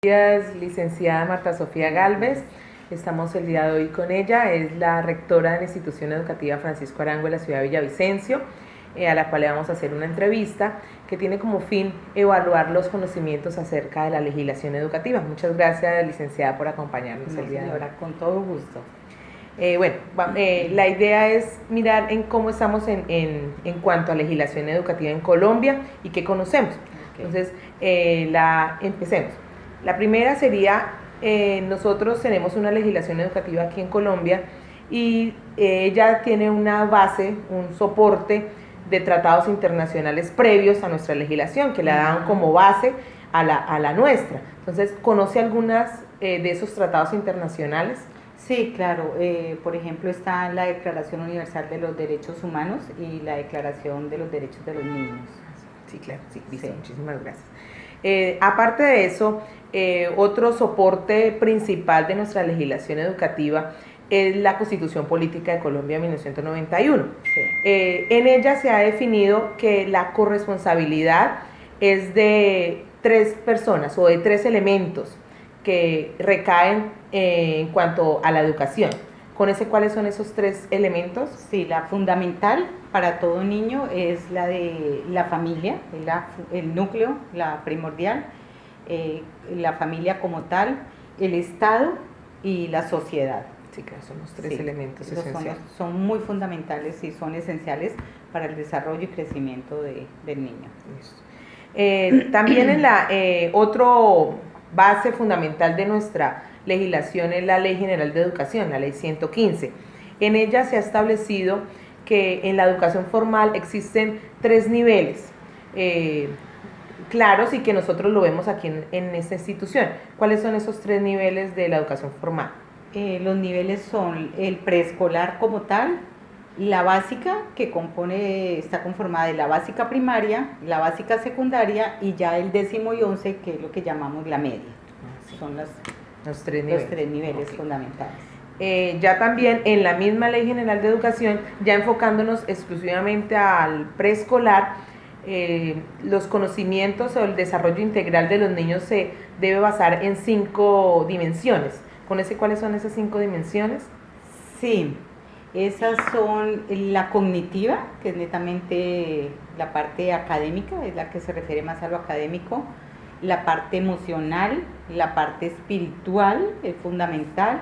Días, licenciada Marta Sofía Gálvez. Estamos el día de hoy con ella, es la rectora de la institución educativa Francisco Arango de la ciudad de Villavicencio, a la cual le vamos a hacer una entrevista que tiene como fin evaluar los conocimientos acerca de la legislación educativa. Muchas gracias, licenciada, por acompañarnos el día de hoy. Con todo gusto. La idea es mirar en cómo estamos en cuanto a legislación educativa en Colombia y qué conocemos. Okay. Entonces, empecemos. La primera sería, nosotros tenemos una legislación educativa aquí en Colombia y ella tiene una base, un soporte de tratados internacionales previos a nuestra legislación que la dan como base a la nuestra. Entonces, ¿conoce algunas de esos tratados internacionales? Sí, claro. Por ejemplo, está la Declaración Universal de los Derechos Humanos y la Declaración de los Derechos de los Niños. Sí, claro, sí, listo, sí. Muchísimas gracias. Aparte de eso, otro soporte principal de nuestra legislación educativa es la Constitución Política de Colombia de 1991. Sí. En ella se ha definido que la corresponsabilidad es de 3 personas o de 3 elementos que recaen en cuanto a la educación. ¿Cuáles son esos 3 elementos? Sí, la fundamental para todo niño es la de la familia, el núcleo, la primordial, la familia como tal, el Estado y la sociedad. Sí, claro, son los 3 elementos esenciales. Son muy fundamentales y son esenciales para el desarrollo y crecimiento del niño. También en la otro base fundamental de nuestra legislación es la Ley General de Educación, la Ley 115. En ella se ha establecido que en la educación formal existen 3 niveles claros y que nosotros lo vemos aquí en esta institución. ¿Cuáles son esos 3 niveles de la educación formal? Los niveles son el preescolar como tal, la básica, que está conformada de la básica primaria, la básica secundaria y ya el 10º y 11, que es lo que llamamos la media. Sí. Son los 3 niveles okay. Fundamentales. Ya también en la misma Ley General de Educación, ya enfocándonos exclusivamente al preescolar, los conocimientos o el desarrollo integral de los niños se debe basar en 5 dimensiones. ¿Cuáles son esas 5 dimensiones? Sí, esas son la cognitiva, que es netamente la parte académica, es la que se refiere más a lo académico, la parte emocional, la parte espiritual, es fundamental,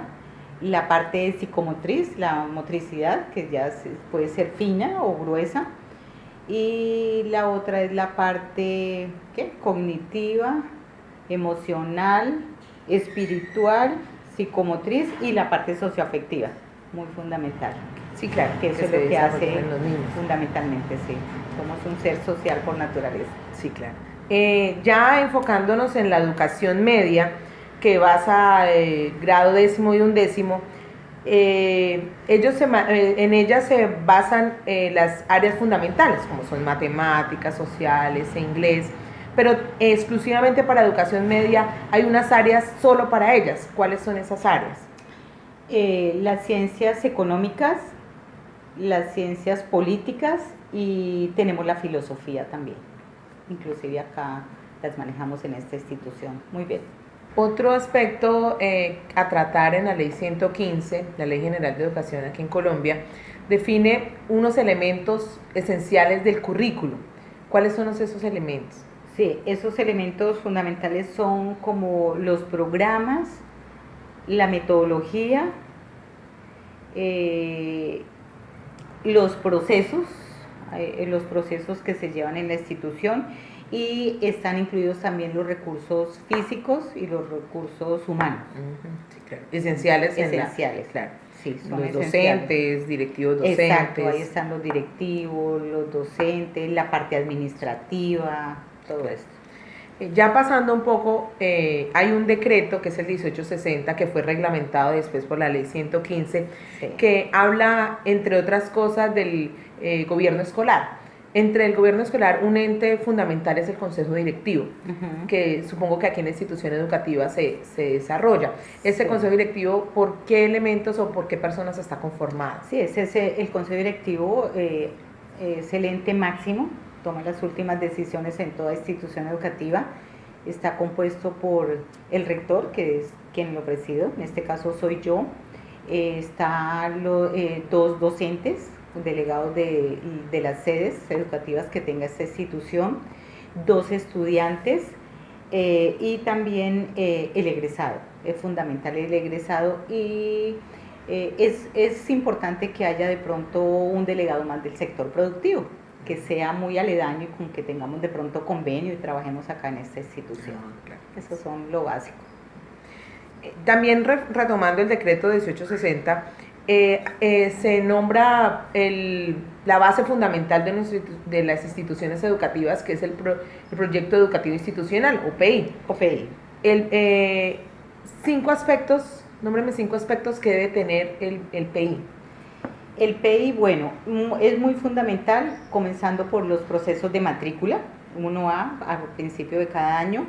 la parte psicomotriz, la motricidad, que ya puede ser fina o gruesa, y la otra es la parte cognitiva, emocional, espiritual, psicomotriz y la parte socioafectiva, muy fundamental. Sí, claro. Que eso es lo que hace los niños. Fundamentalmente, sí. Somos un ser social por naturaleza. Sí, claro. Ya enfocándonos en la educación media, que basa grado 10º y 11º, en ella se basan las áreas fundamentales, como son matemáticas, sociales e inglés, pero exclusivamente para educación media hay unas áreas solo para ellas. ¿Cuáles son esas áreas? Las ciencias económicas, las ciencias políticas y tenemos la filosofía también. Inclusive acá las manejamos en esta institución. Muy bien. Otro aspecto a tratar en la Ley 115, la Ley General de Educación aquí en Colombia, define unos elementos esenciales del currículo. ¿Cuáles son esos elementos? Sí, esos elementos fundamentales son como los programas, la metodología, los procesos que se llevan en la institución, y están incluidos también los recursos físicos y los recursos humanos. Sí, claro. Esenciales, claro. Sí, son los docentes, directivos docentes. Exacto, ahí están los directivos, los docentes, la parte administrativa, todo esto. Ya pasando un poco, hay un decreto que es el 1860 que fue reglamentado después por la Ley 115, sí, que habla, entre otras cosas, del gobierno escolar. Entre el gobierno escolar, un ente fundamental es el consejo directivo, que supongo que aquí en la institución educativa se desarrolla. Ese consejo directivo, ¿por qué elementos o por qué personas está conformado? Sí, el consejo directivo es el ente máximo, toma las últimas decisiones en toda institución educativa Está compuesto por el rector, que es quien lo presido, en este caso soy yo. Están dos docentes, delegados de las sedes educativas que tenga esta institución, dos estudiantes y también el egresado. Es fundamental el egresado y es importante que haya de pronto un delegado más del sector productivo, que sea muy aledaño y con que tengamos de pronto convenio y trabajemos acá en esta institución. Claro. Eso son lo básico. También retomando el decreto 1860, se nombra la base fundamental de las instituciones educativas, que es el Proyecto Educativo Institucional, o PEI. Nómbreme 5 aspectos que debe tener el PEI. El PEI, bueno, es muy fundamental, comenzando por los procesos de matrícula, 1A al principio de cada año.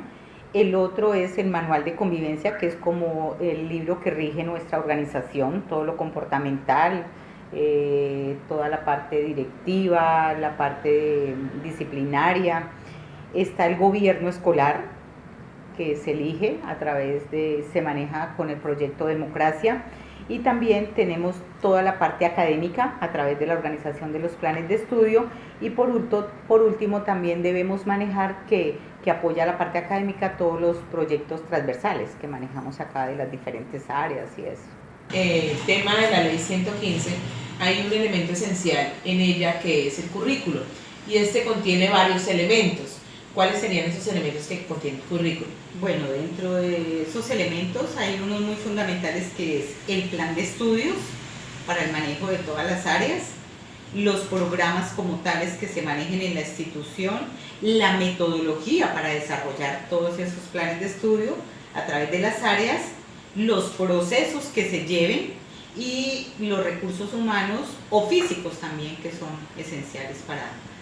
El otro es el manual de convivencia, que es como el libro que rige nuestra organización, todo lo comportamental, toda la parte directiva, la parte disciplinaria. Está el gobierno escolar, que se elige se maneja con el proyecto Democracia. Y también tenemos toda la parte académica a través de la organización de los planes de estudio. Y por último también debemos manejar que apoya la parte académica todos los proyectos transversales que manejamos acá de las diferentes áreas y eso. El tema de la ley 115, hay un elemento esencial en ella que es el currículo, y este contiene varios elementos. ¿Cuáles serían esos elementos que contiene el currículo? Bueno, dentro de esos elementos hay unos muy fundamentales, que es el plan de estudios para el manejo de todas las áreas, los programas como tales que se manejen en la institución, la metodología para desarrollar todos esos planes de estudio a través de las áreas, los procesos que se lleven y los recursos humanos o físicos también, que son esenciales para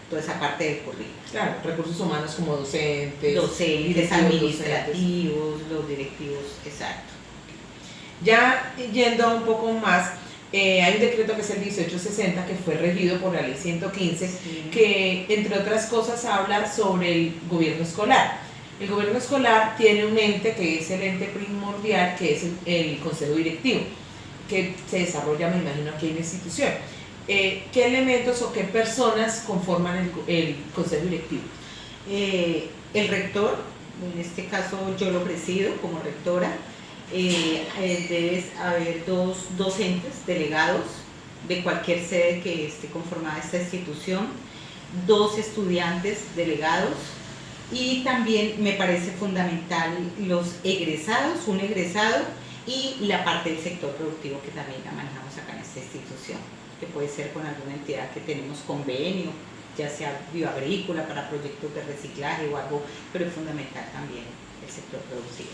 toda esa parte del currículo. Claro, recursos humanos como docentes, administrativos, los directivos, exacto. Ya yendo un poco más, hay un decreto que es el 1860, que fue regido por la ley 115, sí, que entre otras cosas habla sobre el gobierno escolar. El gobierno escolar tiene un ente que es el ente primordial, que es el consejo directivo, que se desarrolla, me imagino, aquí en la institución. ¿Qué elementos o qué personas conforman el consejo directivo? El rector, en este caso yo lo presido como rectora. Debe haber dos docentes delegados de cualquier sede que esté conformada esta institución, dos estudiantes delegados, y también me parece fundamental los egresados, un egresado, y la parte del sector productivo, que también la manejamos acá en esta institución, que puede ser con alguna entidad que tenemos convenio, ya sea bioagrícola para proyectos de reciclaje o algo, pero es fundamental también el sector productivo.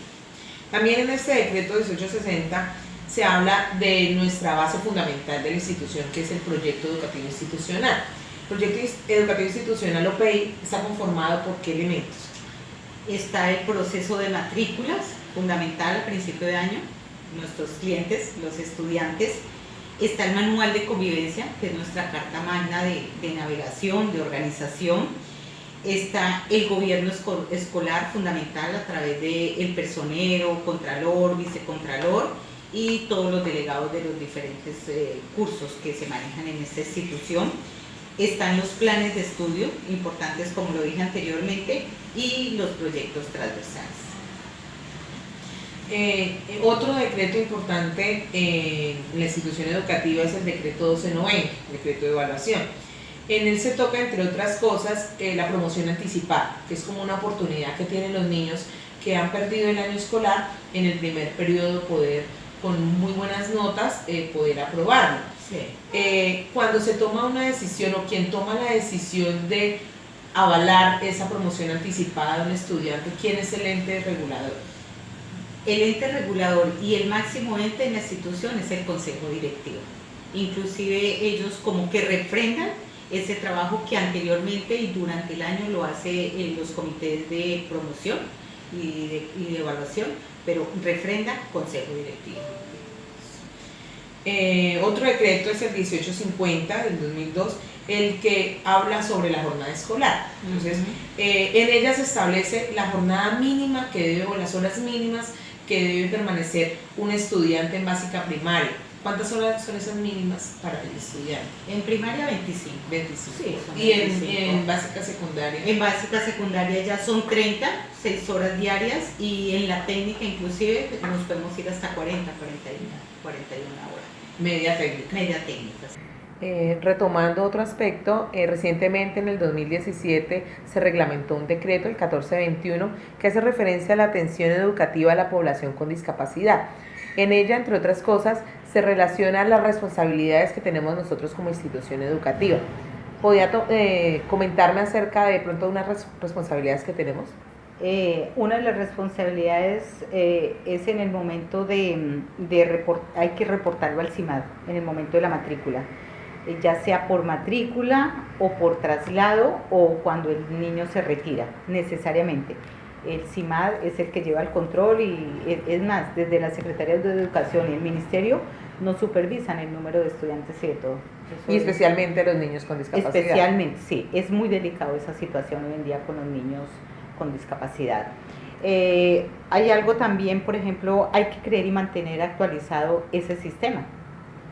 También en este decreto 1860 se habla de nuestra base fundamental de la institución, que es el Proyecto Educativo Institucional. El Proyecto Educativo Institucional, o PEI, está conformado por ¿qué elementos? Está el proceso de matrículas, fundamental al principio de año, nuestros clientes, los estudiantes. Está el manual de convivencia, que es nuestra carta magna de navegación, de organización. Está el gobierno escolar, fundamental, a través del personero, contralor, vicecontralor y todos los delegados de los diferentes cursos que se manejan en esta institución. Están los planes de estudio, importantes como lo dije anteriormente, y los proyectos transversales. Otro decreto importante en la institución educativa es el decreto 1290, decreto de evaluación. En él se toca, entre otras cosas, la promoción anticipada, que es como una oportunidad que tienen los niños que han perdido el año escolar en el primer periodo, poder, con muy buenas notas, poder aprobarlo. Sí. Cuando se toma una decisión, o quien toma la decisión de avalar esa promoción anticipada de un estudiante, ¿quién es el ente regulador? El ente regulador y el máximo ente en la institución es el consejo directivo. Inclusive ellos como que refrendan ese trabajo que anteriormente y durante el año lo hacen los comités de promoción y de evaluación, pero refrenda consejo directivo. Otro decreto es el 1850 del 2002, el que habla sobre la jornada escolar. Entonces, en ella se establece la jornada mínima que debe, o las horas mínimas que debe permanecer un estudiante en básica primaria. ¿Cuántas horas son esas mínimas para el estudiante? En primaria 25. 25. Sí, ¿Y en básica secundaria? En básica secundaria ya son 30, 6 horas diarias, y en la técnica inclusive nos podemos ir hasta 41 horas. Media técnica. Media técnica. Retomando otro aspecto, recientemente en el 2017 se reglamentó un decreto, el 1421, que hace referencia a la atención educativa a la población con discapacidad. En ella, entre otras cosas, se relacionan las responsabilidades que tenemos nosotros como institución educativa. ¿Podría comentarme acerca de pronto unas responsabilidades que tenemos? Una de las responsabilidades es en el momento hay que reportarlo al CIMAD, en el momento de la matrícula, ya sea por matrícula o por traslado o cuando el niño se retira, necesariamente. El CIMAD es el que lleva el control, y es más, desde la Secretaría de Educación y el Ministerio nos supervisan el número de estudiantes y de todo. Y especialmente los niños con discapacidad. Especialmente, sí, es muy delicado esa situación hoy en día con los niños con discapacidad. Hay algo también, por ejemplo, hay que creer y mantener actualizado ese sistema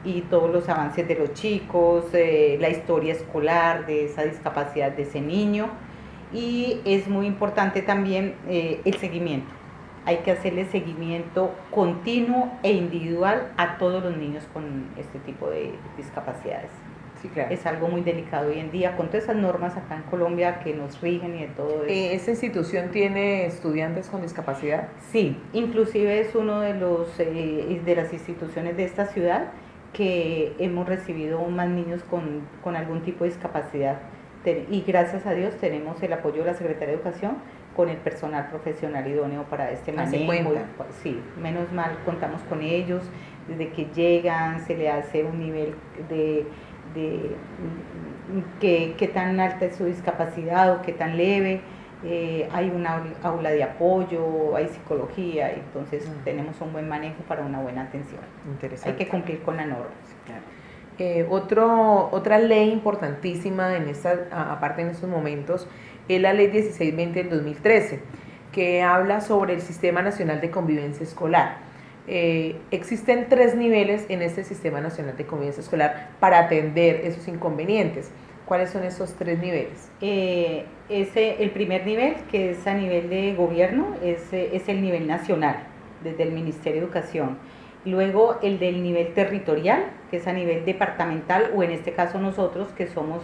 y todos los avances de los chicos, la historia escolar de esa discapacidad de ese niño, y es muy importante también el seguimiento. Hay que hacerle seguimiento continuo e individual a todos los niños con este tipo de discapacidades. Sí, claro. Es algo muy delicado hoy en día, con todas esas normas acá en Colombia que nos rigen y de todo eso. ¿Esta institución tiene estudiantes con discapacidad? Sí, inclusive es uno de las instituciones de esta ciudad que hemos recibido más niños con algún tipo de discapacidad, y gracias a Dios tenemos el apoyo de la Secretaría de Educación con el personal profesional idóneo para este manejo. Sí, menos mal contamos con ellos, desde que llegan se le hace un nivel de qué tan alta es su discapacidad o qué tan leve, hay una aula de apoyo, hay psicología, entonces tenemos un buen manejo para una buena atención. Interesante. Hay que cumplir con la norma. Claro. Otra ley importantísima aparte en estos momentos, es la ley 1620 del 2013, que habla sobre el Sistema Nacional de Convivencia Escolar. Existen 3 niveles en este Sistema Nacional de Convivencia Escolar para atender esos inconvenientes. ¿Cuáles son esos 3 niveles? El primer nivel, que es a nivel de gobierno, es el nivel nacional, desde el Ministerio de Educación. Luego el del nivel territorial, que es a nivel departamental, o en este caso nosotros, que somos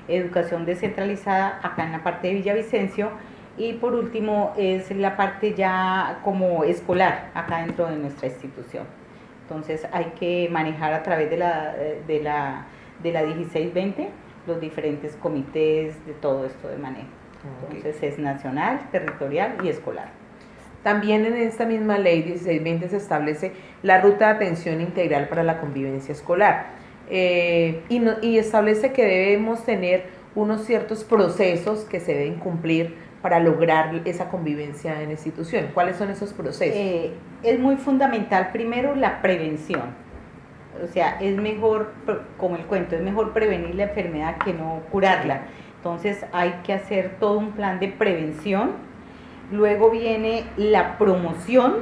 educación descentralizada acá en la parte de Villavicencio. Y por último es la parte ya como escolar acá dentro de nuestra institución. Entonces hay que manejar a través de la 1620 los diferentes comités de todo esto de manejo. Entonces es nacional, territorial y escolar. También en esta misma ley 1620 se establece la ruta de atención integral para la convivencia escolar, y establece que debemos tener unos ciertos procesos que se deben cumplir para lograr esa convivencia en la institución. ¿Cuáles son esos procesos? Es muy fundamental primero la prevención. O sea, es mejor, como el cuento, es mejor prevenir la enfermedad que no curarla. Entonces hay que hacer todo un plan de prevención. Luego viene la promoción,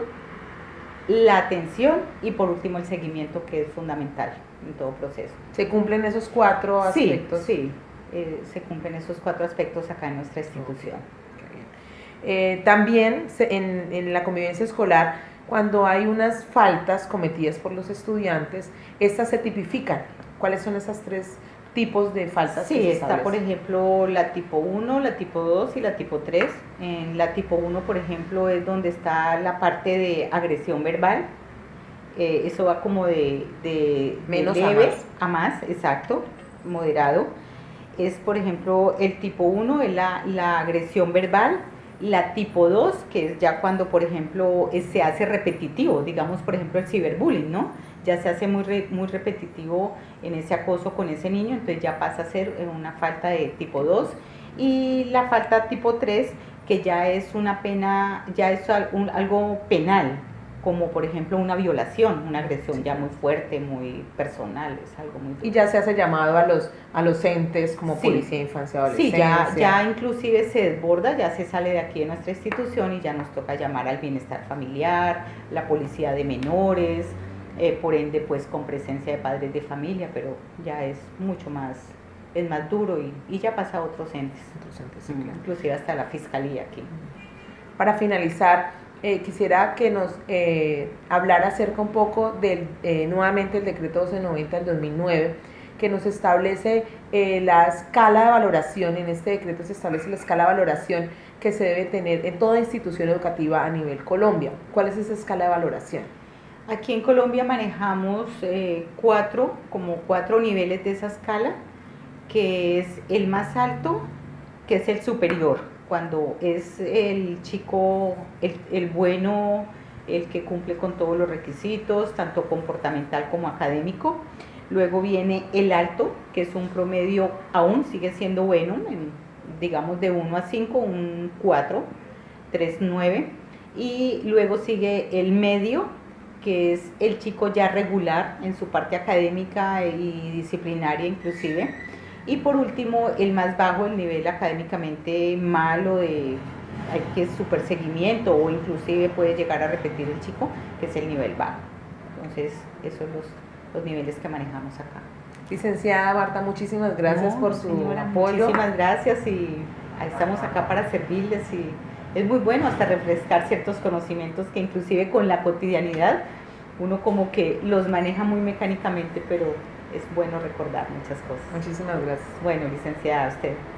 la atención y por último el seguimiento, que es fundamental en todo proceso. ¿Se cumplen esos 4 aspectos? Sí, se cumplen esos 4 aspectos acá en nuestra institución. También en la convivencia escolar, cuando hay unas faltas cometidas por los estudiantes, estas se tipifican. ¿Cuáles son esas 3 tipos de faltas? Sí, está por ejemplo la tipo 1, la tipo 2 y la tipo 3. En la tipo 1, por ejemplo, es donde está la parte de agresión verbal. Eso va como de menos leve a más, exacto, moderado. Es, por ejemplo, el tipo 1 es la agresión verbal. La tipo 2, que es ya cuando, por ejemplo, se hace repetitivo, digamos, por ejemplo, el ciberbullying, ¿no? Ya se hace muy repetitivo en ese acoso con ese niño, entonces ya pasa a ser una falta de tipo 2. Y la falta tipo 3, que ya es una pena, ya es algo penal, como por ejemplo una violación, una agresión ya muy fuerte, muy personal, es algo muy... Y ya se hace llamado a los entes como Sí. policía, infancia, Sí, adolescencia. ya inclusive se desborda, ya se sale de aquí de nuestra institución y ya nos toca llamar al bienestar familiar, la policía de menores, por ende pues con presencia de padres de familia, pero ya es mucho más, es más duro y ya pasa a otros entes, Sí, claro. inclusive hasta la fiscalía aquí. Para finalizar, quisiera que nos hablara acerca un poco del, nuevamente el decreto 1290 del 2009, que nos establece la escala de valoración. En este decreto se establece la escala de valoración que se debe tener en toda institución educativa a nivel Colombia. ¿Cuál es esa escala de valoración? Aquí en Colombia manejamos cuatro niveles de esa escala, que es el más alto, que es el superior, cuando es el chico, el bueno, el que cumple con todos los requisitos, tanto comportamental como académico. Luego viene el alto, que es un promedio, aún sigue siendo bueno, digamos de 1 a 5, un 4, 3, 9. Y luego sigue el medio, que es el chico ya regular en su parte académica y disciplinaria inclusive. Y por último, el más bajo, el nivel académicamente malo, hay que super seguimiento o inclusive puede llegar a repetir el chico, que es el nivel bajo. Entonces, esos son los niveles que manejamos acá. Licenciada Marta, muchísimas gracias por su apoyo. Muchísimas gracias y estamos acá para servirles y es muy bueno hasta refrescar ciertos conocimientos que inclusive con la cotidianidad uno como que los maneja muy mecánicamente, pero es bueno recordar muchas cosas. Muchísimas gracias. Bueno, licenciada, a usted.